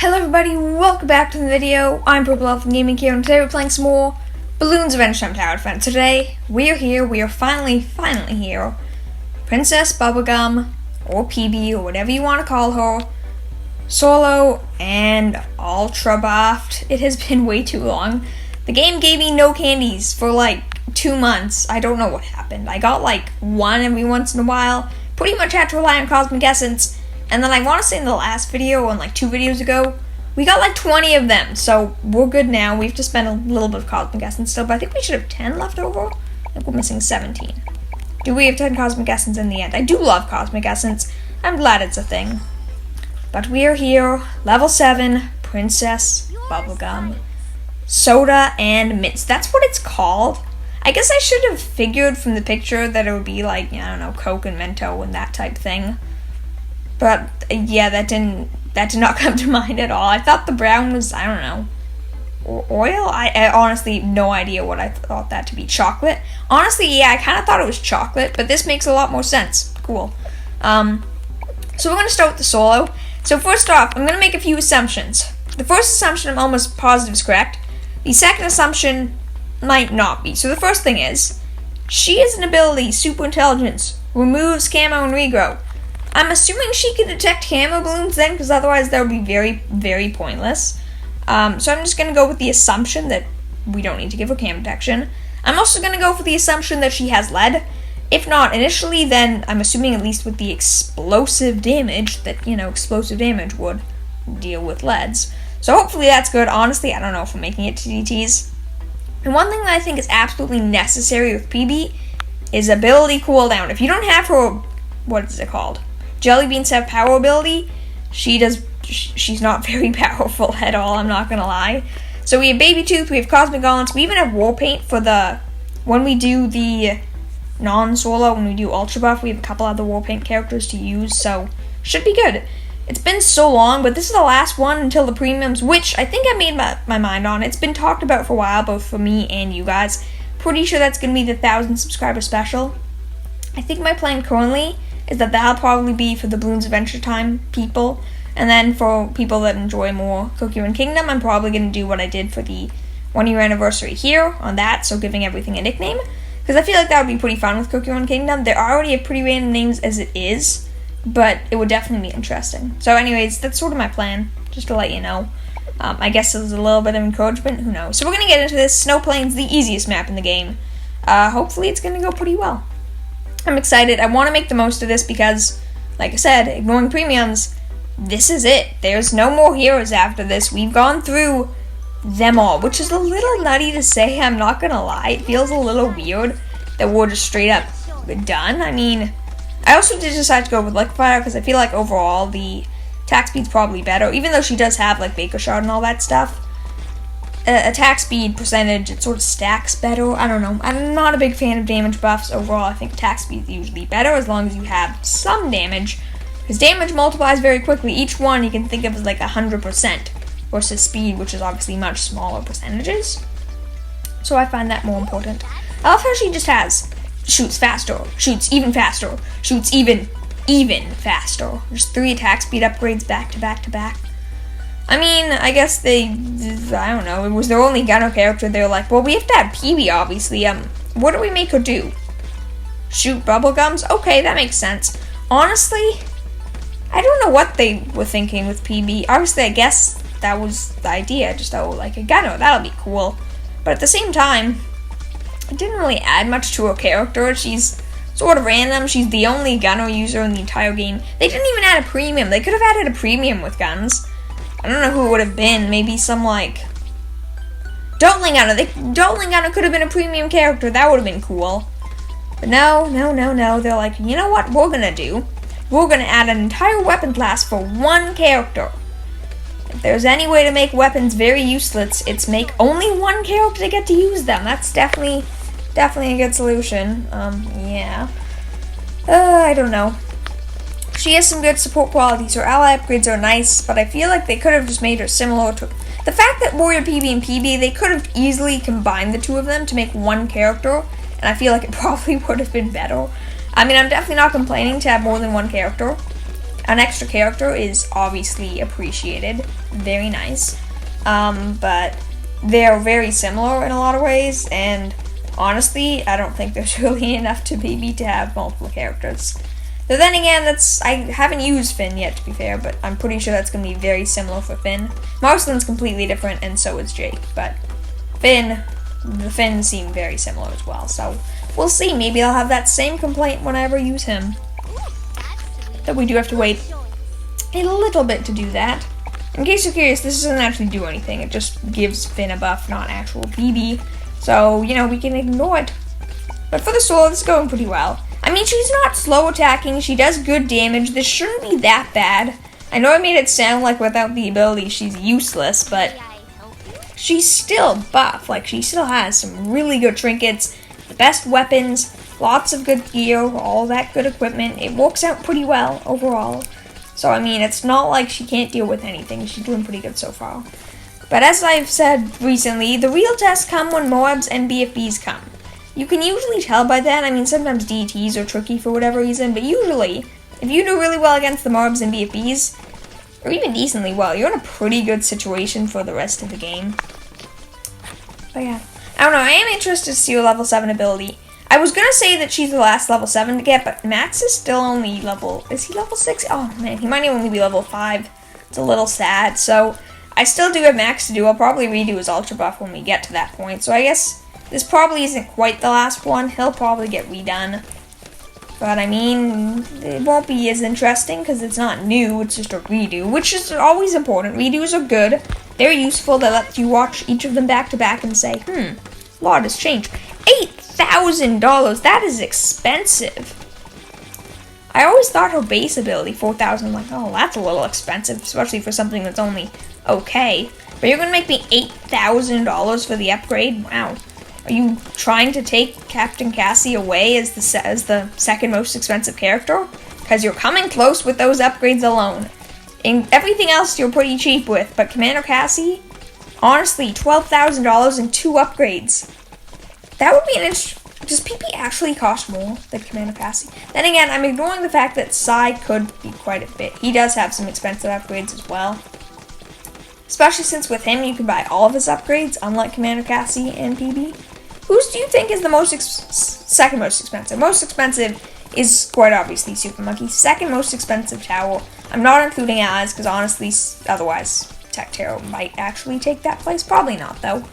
Hello everybody, welcome back to the video. I'm Purple from Gaming here, and today we're playing some more Bloons Adventure Time Tower Defense. Today, we are finally here. Princess Bubblegum, or PB, or whatever you want to call her, solo and ultra buffed. It has been way too long. The game gave me no candies for like 2 months. I don't know what happened. I got like one every once in a while. Pretty much had to rely on Cosmic Essence. And then I want to say in the last video, and like 2 videos ago, we got like 20 of them. So we're good now. We have to spend a little bit of Cosmic Essence still, but I think we should have 10 left over. I think we're missing 17. Do we have 10 Cosmic Essence in the end? I do love Cosmic Essence. I'm glad it's a thing. But we are here, level 7, Princess Bubblegum. Soda and Mints. That's what it's called. I guess I should have figured from the picture that it would be like, I don't know, Coke and Mento and that type thing. But yeah, that did not come to mind at all. I thought the brown was, I don't know, oil? I honestly have no idea what I thought that to be. Chocolate? Honestly, yeah, I kind of thought it was chocolate, but this makes a lot more sense. Cool. So we're going to start with the solo. So first off, I'm going to make a few assumptions. The first assumption I'm almost positive is correct. The second assumption might not be. So the first thing is, she has an ability, Super Intelligence, removes camo and regrow. I'm assuming she can detect camo balloons then, because otherwise that would be very, very pointless. So I'm just going to go with the assumption that we don't need to give her camo detection. I'm also going to go for the assumption that she has lead. If not initially, then I'm assuming at least with the explosive damage that, explosive damage would deal with leads. So hopefully that's good. Honestly, I don't know if I'm making it to DTs. And one thing that I think is absolutely necessary with PB is ability cooldown. If you don't have her, what is it called? Jelly Beans have power ability. She's not very powerful at all, I'm not gonna lie. So we have Baby Tooth, we have Cosmic Gauntlets, we even have War Paint for when we do the non-solo, when we do Ultra Buff, we have a couple other War Paint characters to use, so should be good. It's been so long, but this is the last one until the premiums, which I think I made my mind on. It's been talked about for a while, both for me and you guys. Pretty sure that's gonna be the 1,000 subscriber special. I think my plan currently is that'll probably be for the Bloons Adventure Time people, and then for people that enjoy more Cookie Run Kingdom, I'm probably going to do what I did for the 1-year anniversary here on that, so giving everything a nickname, because I feel like that would be pretty fun with Cookie Run Kingdom. There already have pretty random names as it is, but it would definitely be interesting. So anyways, that's sort of my plan, just to let you know. I guess there's a little bit of encouragement, who knows. So we're going to get into this. Snow Plains, the easiest map in the game. Hopefully it's going to go pretty well. I'm excited. I want to make the most of this because, like I said, ignoring premiums, this is it. There's no more heroes after this. We've gone through them all, which is a little nutty to say, I'm not going to lie. It feels a little weird that we're just straight up done. I mean, I also did decide to go with Liquefier because I feel like overall the attack speed's probably better, even though she does have like Baker Shard and all that stuff. Attack speed percentage, it sort of stacks better. I don't know. I'm not a big fan of damage buffs overall. I think attack speed is usually better as long as you have some damage, because damage multiplies very quickly. Each one you can think of as like 100% versus speed, which is obviously much smaller percentages. So I find that more important. I love how she just has shoots faster, shoots even faster, shoots even faster. Just 3 attack speed upgrades back to back to back. I mean, I guess I don't know, it was their only gunner character. They were like, well, we have to have PB, obviously. What do we make her do? Shoot bubblegums? Okay, that makes sense. Honestly, I don't know what they were thinking with PB. Obviously, I guess that was the idea, just like a gunner, that'll be cool. But at the same time, it didn't really add much to her character. She's sort of random. She's the only gunner user in the entire game. They didn't even add a premium. They could have added a premium with guns. I don't know who it would have been. Maybe some, like, Doubling Gunner. Doubling Gunner could have been a premium character. That would have been cool. But no. They're like, you know what we're going to do? We're going to add an entire weapon class for one character. If there's any way to make weapons very useless, it's make only one character to get to use them. That's definitely a good solution. Yeah. I don't know. She has some good support qualities. Her ally upgrades are nice, but I feel like they could have just made her similar to... The fact that Warrior PB and PB, they could have easily combined the two of them to make one character, and I feel like it probably would have been better. I mean, I'm definitely not complaining to have more than one character. an extra character is obviously appreciated. Very nice. But they're very similar in a lot of ways, and honestly, I don't think there's really enough to maybe to have multiple characters. But then again, I haven't used Finn yet, to be fair, but I'm pretty sure that's going to be very similar for Finn. Marcelin's completely different, and so is Jake, but the Finns seem very similar as well, so we'll see. Maybe I'll have that same complaint when I ever use him. But we do have to wait a little bit to do that. In case you're curious, this doesn't actually do anything. It just gives Finn a buff, not actual BB. So, you know, we can ignore it. But for the solo, this is going pretty well. I mean, she's not slow attacking. She does good damage. This shouldn't be that bad. I know I made it sound like without the ability she's useless, but she's still buff. Like, she still has some really good trinkets, the best weapons, lots of good gear, all that good equipment. It works out pretty well overall. So, I mean, it's not like she can't deal with anything. She's doing pretty good so far. But as I've said recently, the real tests come when Moabs and BFBs come. You can usually tell by that. I mean, sometimes DTs are tricky for whatever reason, but usually, if you do really well against the Moabs and BFBs, or even decently well, you're in a pretty good situation for the rest of the game. But yeah, I don't know, I am interested to see her level 7 ability. I was gonna say that she's the last level 7 to get, but Max is still only is he level 6? Oh man, he might only be level 5. It's a little sad, so I still do have Max to do. I'll probably redo his Ultra Buff when we get to that point, so I guess this probably isn't quite the last one. He'll probably get redone. But I mean, it won't be as interesting because it's not new, it's just a redo, which is always important. Redos are good. They're useful. They let you watch each of them back to back and say, a lot has changed. $8,000, that is expensive. I always thought her base ability, 4,000, like, oh, that's a little expensive, especially for something that's only okay. But you're gonna make me $8,000 for the upgrade? Wow. Are you trying to take Captain Cassie away as the second most expensive character? Because you're coming close with those upgrades alone. And everything else you're pretty cheap with, but Commander Cassie, honestly, $12,000 and 2 upgrades. That would be an does PP actually cost more than Commander Cassie? Then again, I'm ignoring the fact that Sai could be quite a bit. He does have some expensive upgrades as well. Especially since with him, you can buy all of his upgrades, unlike Commander Cassie and PB. Whose do you think is the second most expensive? Most expensive is quite obviously Super Monkey. Second most expensive Tower. I'm not including Allies because honestly, otherwise Tech Terror might actually take that place. Probably not though.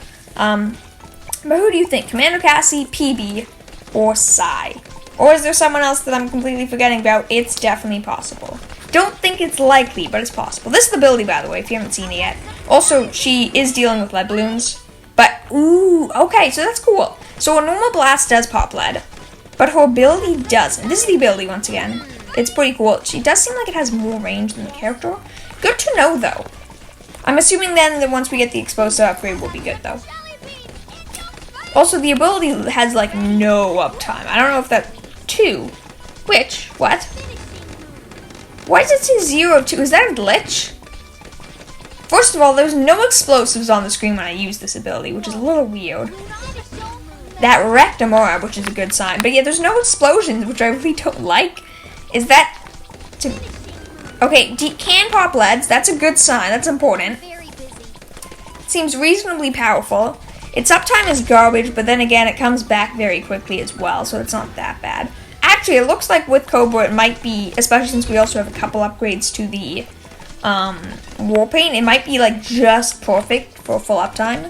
But who do you think? Commander Cassie, PB, or Sai? Or is there someone else that I'm completely forgetting about? It's definitely possible. Don't think it's likely, but it's possible. This is the ability, by the way, if you haven't seen it yet. Also, she is dealing with lead balloons. But, ooh, okay, so that's cool. So a normal blast does pop lead, but her ability doesn't. This is the ability, once again. It's pretty cool. She does seem like it has more range than the character. Good to know, though. I'm assuming then that once we get the explosive upgrade, we'll be good, though. Also, the ability has, like, no uptime. I don't know if that... 2. Which? What? Why does it say 0, 2? Is that a glitch? First of all, there's no explosives on the screen when I use this ability, which is a little weird. That wrecked Amora, which is a good sign. But yeah, there's no explosions, which I really don't like. Is that... Okay, can pop leads. That's a good sign. That's important. It seems reasonably powerful. Its uptime is garbage, but then again, it comes back very quickly as well, so it's not that bad. Actually, it looks like with Cobra, it might be, especially since we also have a couple upgrades to the Warpaint, it might be like just perfect for full uptime.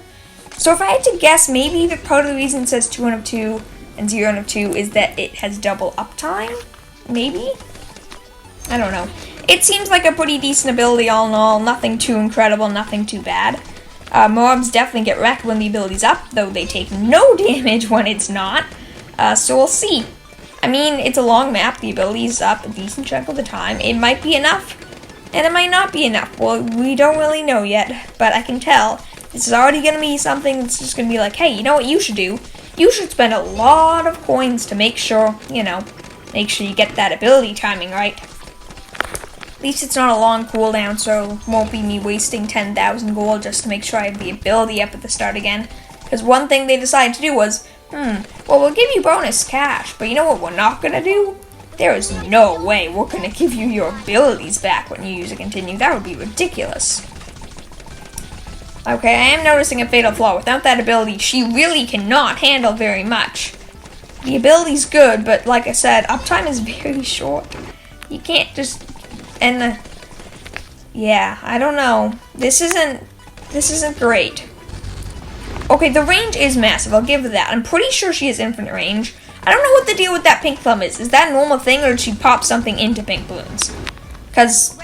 So if I had to guess, maybe the part of the reason it says 2 out of 2 and 0 out of 2 is that it has double uptime? Maybe? I don't know. It seems like a pretty decent ability all in all. Nothing too incredible, nothing too bad. Mobs definitely get wrecked when the ability's up, though they take no damage when it's not. So we'll see. I mean, it's a long map. The ability's up a decent chunk of the time. It might be enough, and it might not be enough. Well, we don't really know yet, but I can tell this is already going to be something that's just going to be like, hey, you know what you should do? You should spend a lot of coins to make sure, you know, make sure you get that ability timing right. At least it's not a long cooldown, so it won't be me wasting 10,000 gold just to make sure I have the ability up at the start again. Because one thing they decided to do was, well, we'll give you bonus cash, but you know what we're not going to do? There is no way we're gonna give you your abilities back when you use a continue. That would be ridiculous. Okay, I am noticing a fatal flaw. Without that ability, she really cannot handle very much. The ability's good, but like I said, uptime is very short. You can't just... Yeah, I don't know. This isn't great. Okay, the range is massive, I'll give her that. I'm pretty sure she has infinite range. I don't know what the deal with that pink thumb is. Is that a normal thing, or did she pop something into pink balloons? Because...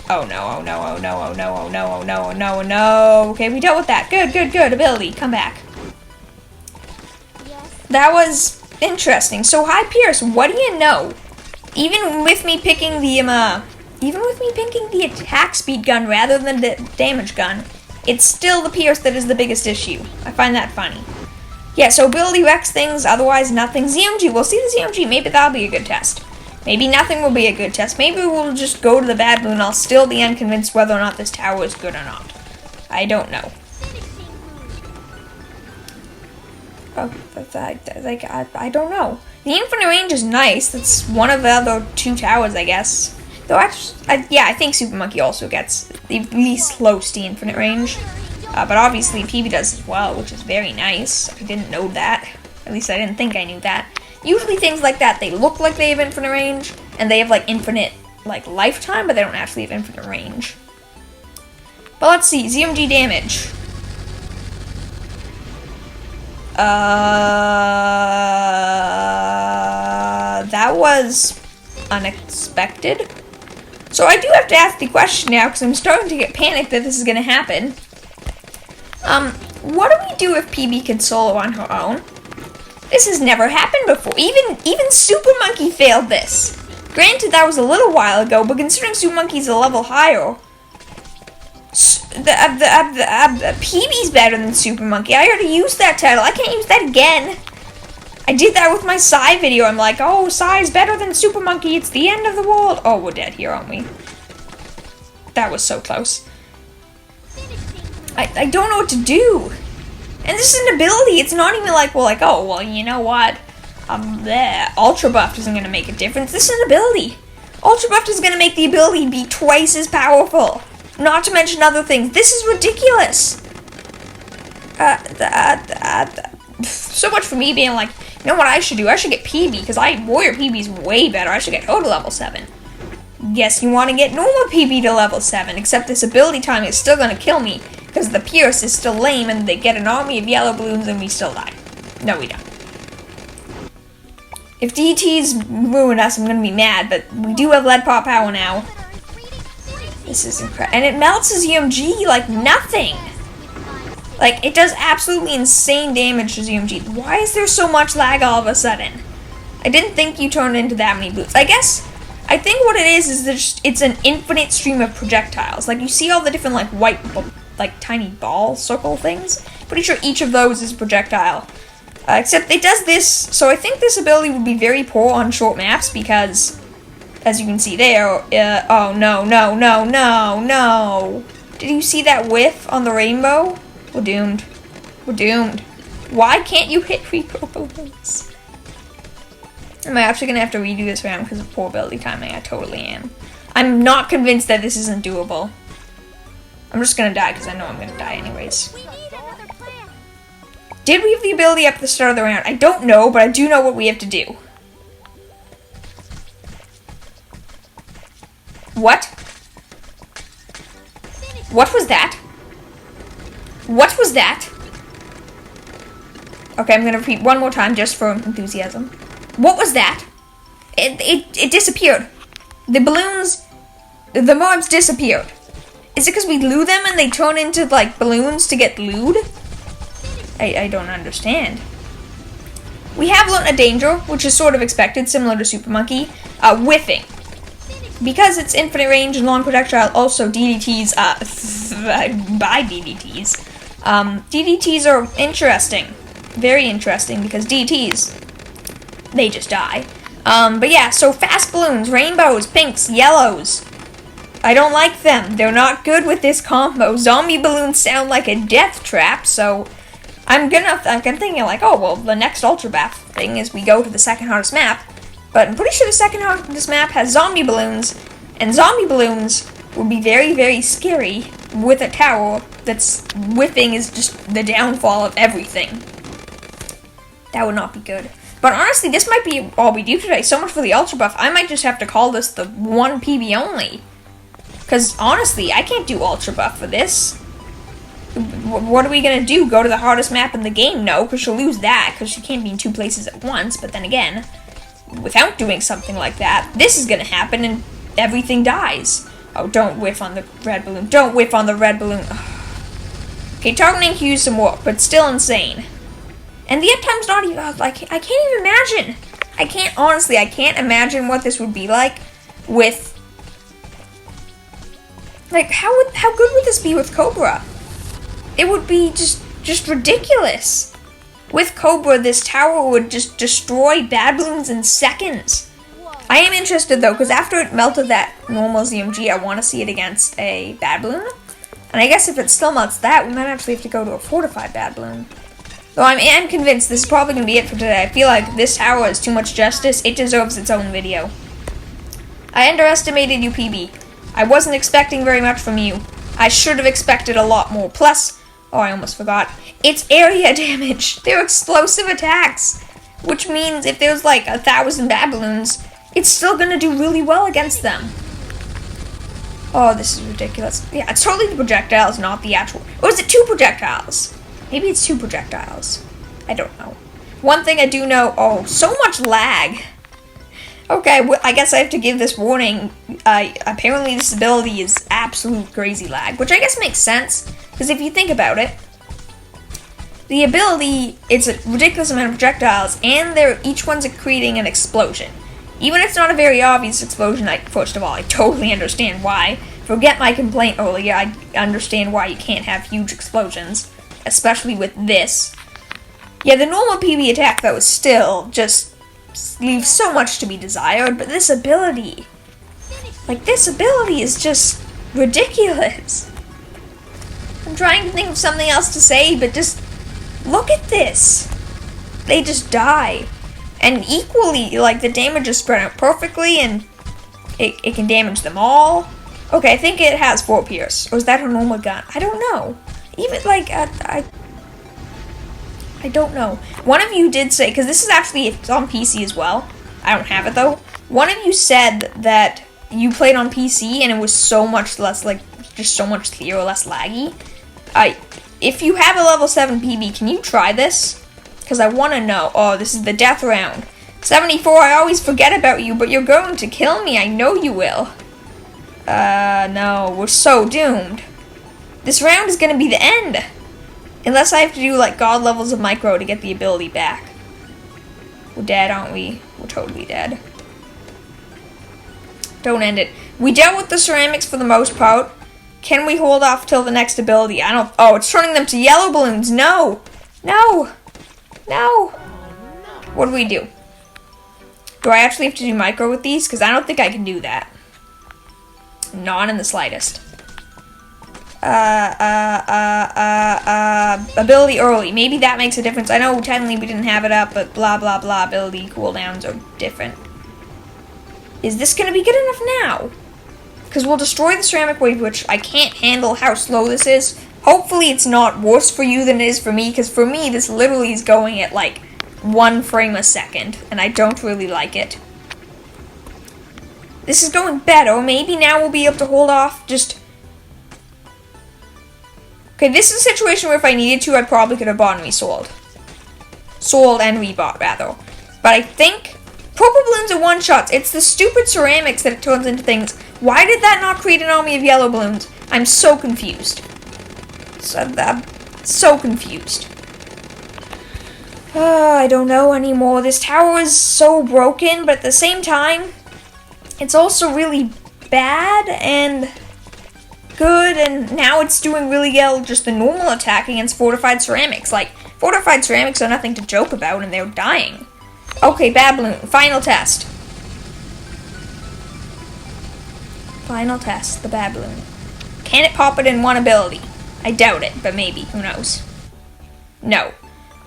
Oh no, oh no, oh no, oh no, oh no, oh no, oh no, oh no. Okay, we dealt with that. Good, good, good. Ability, come back. That was interesting. So, hi Pierce, what do you know? Even with me picking the, attack speed gun rather than the damage gun, it's still the Pierce that is the biggest issue. I find that funny. Yeah, so ability wrecks things, otherwise nothing. ZMG, we'll see the ZMG. Maybe that'll be a good test. Maybe nothing will be a good test. Maybe we'll just go to the bad balloon. I'll still be unconvinced whether or not this tower is good or not. I don't know. Oh, I don't know. The infinite range is nice. That's one of the other two towers, I guess. Though actually, yeah, I think Super Monkey also gets at least close to the infinite range. But obviously PB does as well, which is very nice. I didn't know that. At least I didn't think I knew that. Usually things like that, they look like they have infinite range, and they have like infinite like lifetime, but they don't actually have infinite range. But let's see, ZMG damage. That was unexpected. So I do have to ask the question now, because I'm starting to get panicked that this is going to happen. What do we do if PB can solo on her own? This has never happened before. Even Super Monkey failed this. Granted, that was a little while ago, but considering Super Monkey's a level higher, PB's better than Super Monkey. I already used that title. I can't use that again. I did that with my Psy video. I'm like, oh, Psy's better than Super Monkey. It's the end of the world. Oh, we're dead here, aren't we? That was so close. I don't know what to do. And this is an ability. It's not even like, oh, well, you know what? Ultra Buff isn't going to make a difference. This is an ability. Ultra Buff is going to make the ability be twice as powerful. Not to mention other things. This is ridiculous. So much for me being like, you know what I should do? I should get PB, because Warrior PB is way better. I should get her to level 7. Yes, you want to get normal PB to level 7, except this ability time is still going to kill me, because the Pierce is still lame, and they get an army of yellow balloons, and we still die. No, we don't. If DTs ruin us, I'm going to be mad, but we do have lead pop power now. This is incredible. And it melts his ZMG like nothing. Like, it does absolutely insane damage to ZMG. Why is there so much lag all of a sudden? I didn't think you turned into that many boots. I think what it is it's an infinite stream of projectiles. Like, you see all the different, like, white, like, tiny ball circle things? Pretty sure each of those is a projectile. Except it does this, so I think this ability would be very poor on short maps because, as you can see there, oh no, no, no, no, no. Did you see that whiff on the rainbow? We're doomed. We're doomed. Why can't you hit repro balloons? Am I actually gonna have to redo this round because of poor ability timing? I totally am. I'm not convinced that this isn't doable. I'm just gonna die because I know I'm gonna die anyways. Did we have the ability up at the start of the round? I don't know, but I do know what we have to do. What? What was that? What was that? Okay, I'm gonna repeat one more time just for enthusiasm. What was that? It disappeared. The balloons, the mobs disappeared. Is it because we lure them and they turn into, like, balloons to get lured? I don't understand. We have learned a danger, which is sort of expected, similar to Super Monkey. Whiffing. Because it's infinite range and long projectile, also DDTs, by DDTs. DDTs are interesting. Very interesting, because DDTs, they just die. But yeah, so fast balloons, rainbows, pinks, yellows. I don't like them. They're not good with this combo. Zombie balloons sound like a death trap, so I'm thinking like, oh, well, the next Ultra Bath thing is we go to the second hardest map, But I'm pretty sure the second half of this map has zombie balloons, and zombie balloons would be very, very scary with a tower that's whipping is just the downfall of everything. That would not be good. But honestly, this might be all we do today. So much for the Ultra Buff. I might just have to call this the 1 PB only. Because honestly, I can't do Ultra Buff for this. What are we going to do? Go to the hardest map in the game? No, because she'll lose that, because she can't be in 2 places at once. But then again, without doing something like that, this is going to happen and everything dies. Oh, don't whiff on the red balloon. Don't whiff on the red balloon. Okay, targeting can use some warp, but still insane. And the uptime's not even, like, I can't even imagine. I can't imagine what this would be like with, like, how good would this be with Cobra? It would be just ridiculous. With Cobra, this tower would just destroy bad balloons in seconds. I am interested, though, because after it melted that normal ZMG, I want to see it against a bad balloon. And I guess if it still melts that, we might actually have to go to a fortified bad balloon. Though I am convinced this is probably going to be it for today. I feel like this tower is too much justice. It deserves its own video. I underestimated you, PB. I wasn't expecting very much from you. I should have expected a lot more. Plus, oh, I almost forgot. It's area damage. They're explosive attacks. Which means if there's like 1,000 bad balloons, it's still going to do really well against them. Oh, this is ridiculous. Yeah, it's totally the projectiles, not the actual... Or is it 2 projectiles? Maybe it's 2 projectiles. I don't know. One thing I do know... Oh, so much lag. Okay, well, I guess I have to give this warning. Apparently this ability is absolute crazy lag, which I guess makes sense, because if you think about it, the ability, it's a ridiculous amount of projectiles, and each one's creating an explosion. Even if it's not a very obvious explosion, first of all, I totally understand why. Forget my complaint earlier, I understand why you can't have huge explosions, especially with this. Yeah, the normal PB attack, though, is still just leaves so much to be desired, but this ability, is just ridiculous. I'm trying to think of something else to say, but just look at this. They just die. And equally, like, the damage is spread out perfectly, and it can damage them all. Okay, I think it has 4 pierce. Or is that her normal gun? I don't know. Even, like, I don't know. One of you did say, because this is actually, it's on PC as well. I don't have it, though. One of you said that you played on PC, and it was so much less, like, just so much clearer, less laggy. If you have a level 7 PB, can you try this? Because I want to know. Oh, this is the death round. 74, I always forget about you, but you're going to kill me. I know you will. No, we're so doomed. This round is going to be the end. Unless I have to do, like, god levels of micro to get the ability back. We're dead, aren't we? We're totally dead. Don't end it. We dealt with the ceramics for the most part. Can we hold off till the next ability? I don't... Oh, it's turning them to yellow balloons. No! No! No! What do we do? Do I actually have to do micro with these? Because I don't think I can do that. Not in the slightest. Ability early. Maybe that makes a difference. I know technically we didn't have it up, but blah, blah, blah. Ability cooldowns are different. Is this going to be good enough now? Because we'll destroy the ceramic wave, which I can't handle how slow this is. Hopefully it's not worse for you than it is for me, because for me, this literally is going at, like, 1 frame a second, and I don't really like it. This is going better. Maybe now we'll be able to hold off just... Okay, this is a situation where if I needed to, I probably could have bought and resold. Sold and rebought, rather. But I think... Purple balloons are one-shots. It's the stupid ceramics that it turns into things. Why did that not create an army of yellow balloons? I'm so confused. I'm so confused. I don't know anymore. This tower is so broken, but at the same time, it's also really bad and good, and now it's doing really well just the normal attack against fortified ceramics. Like, fortified ceramics are nothing to joke about, and they're dying. Okay, bad balloon. Final test. Final test. The bad balloon. Can it pop it in one ability? I doubt it, but maybe. Who knows? No.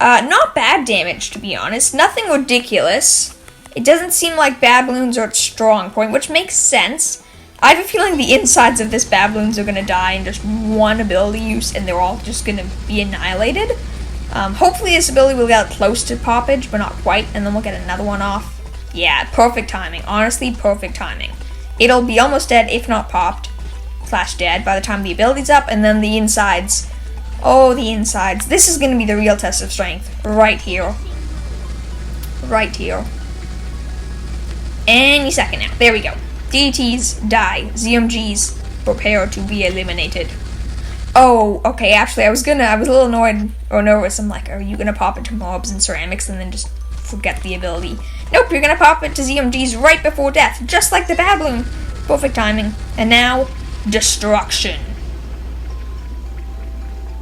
Not bad damage, to be honest. Nothing ridiculous. It doesn't seem like Bloons are its strong point, which makes sense. I have a feeling the insides of this Bloons are going to die in just one ability use, and they're all just going to be annihilated. Hopefully this ability will get close to poppage, but not quite, and then we'll get another one off. Yeah, perfect timing. Honestly, perfect timing. It'll be almost dead, if not popped, / dead, by the time the ability's up, and then the insides. Oh, the insides. This is going to be the real test of strength. Right here. Right here. Any second now. There we go. DTs die. ZMGs prepare to be eliminated. Oh, okay, actually, I was a little annoyed or nervous. I'm like, are you gonna pop it to mobs and ceramics and then just forget the ability? Nope, you're gonna pop it to ZMGs right before death, just like the Bloon. Perfect timing. And now, destruction.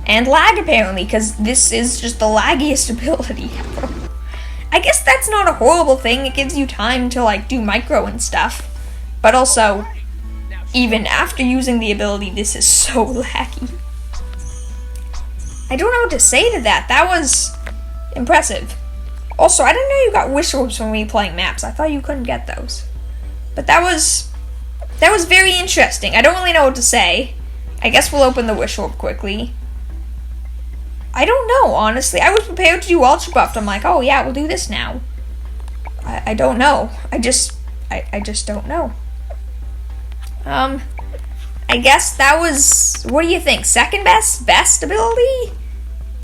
And lag, apparently, because this is just the laggiest ability ever. I guess that's not a horrible thing. It gives you time to, like, do micro and stuff. But also, even after using the ability, this is so laggy. I don't know what to say to that. That was impressive. Also, I didn't know you got wish orbs from replaying maps. I thought you couldn't get those. But that was very interesting. I don't really know what to say. I guess we'll open the wish orb quickly. I don't know, honestly. I was prepared to do Ultra Buffed. I'm like, oh yeah, we'll do this now. I don't know. I just don't know. I guess that was, what do you think? Second best? Best ability?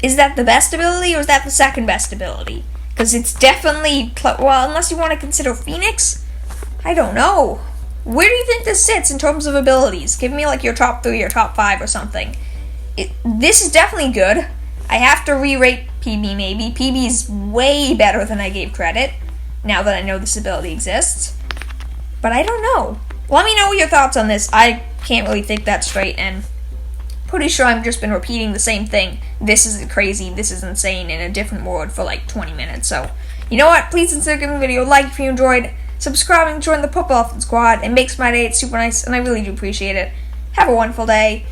Is that the best ability or is that the second best ability? Because it's definitely, well, unless you want to consider Phoenix, I don't know. Where do you think this sits in terms of abilities? Give me like your top 3 or top 5 or something. This is definitely good. I have to re-rate PB maybe. PB is way better than I gave credit, now that I know this ability exists. But I don't know. Let me know your thoughts on this. I can't really think that straight, and pretty sure I've just been repeating the same thing. This is crazy, this is insane, in a different word for like 20 minutes. So, you know what? Please consider giving the video a like if you enjoyed, subscribing, join the Purple Elephant Squad. It makes my day. It's super nice, and I really do appreciate it. Have a wonderful day.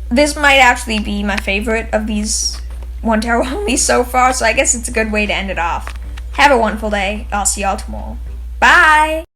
This might actually be my favorite of these one tower only so far, so I guess it's a good way to end it off. Have a wonderful day. I'll see y'all tomorrow. Bye!